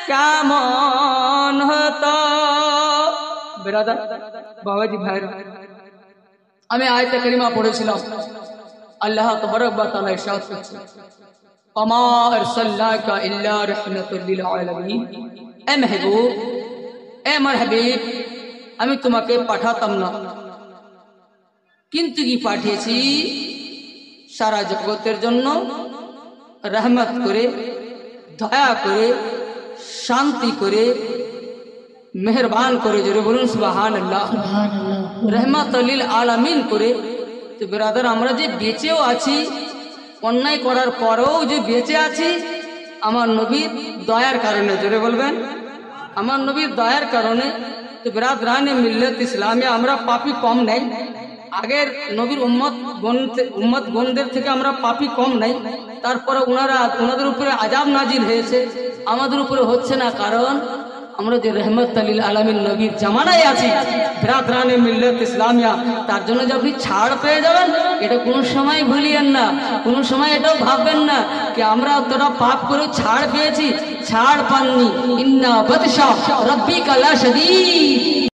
কেমন হতো। বেরাদার বাবাজি ভাইরা, আমি আয়াতে কারিমা পড়েছিলাম, আল্লাহ তাবারক ওয়া তাআলা ইরশাদ করছেন, ওমা আরসালনাকা ইল্লা রাহমাতাল লিল আলামিন। এ মাহবুব, এ আমার হাবিব, আমি তোমাকে পাঠাতাম না, কিন্তু কি পাঠিয়েছি সারা জগতের জন্য রহমত করে, দয়া করে, শান্তি করে, মেহরবান করে। জোরে বলুন সুবহানাল্লাহ। রহমাতুল লিল আলামিন করে। তো ব্রাদার, আমরা যে বেঁচেও আছি, অন্যায় করার পরেও যে বেঁচে আছি, আমার নবীর দয়ার কারণে। জোরে বলবেন, আমার নবীর দয়ার কারণে। তো ব্রাদরানে মিল্লাত ইসলামে আমরা পাপী কম নাই, আগের নবীর উম্মত বোনদের থেকে আমরা পাপী কম নাই। তারপরে ওনাদের উপরে আযাব নাজিল হয়েছে, আমাদের উপরে হচ্ছে না, কারণ আমরা যে রহমতুল লিল আলামিন নবীর জামানায় আছি, ব্রাদরানে মিল্লাত ইসলামিয়া, তার জন্য যে আপনি ছাড় পেয়ে যাবেন, এটা কোনো সময় ভুলিয়েন না, কোনো সময় এটাও ভাববেন না যে আমরা অতটা পাপ করে ছাড় পেয়েছি। ছাড় পাননি। ইন্না বাতশা রাব্বিকা লাশাদীদ।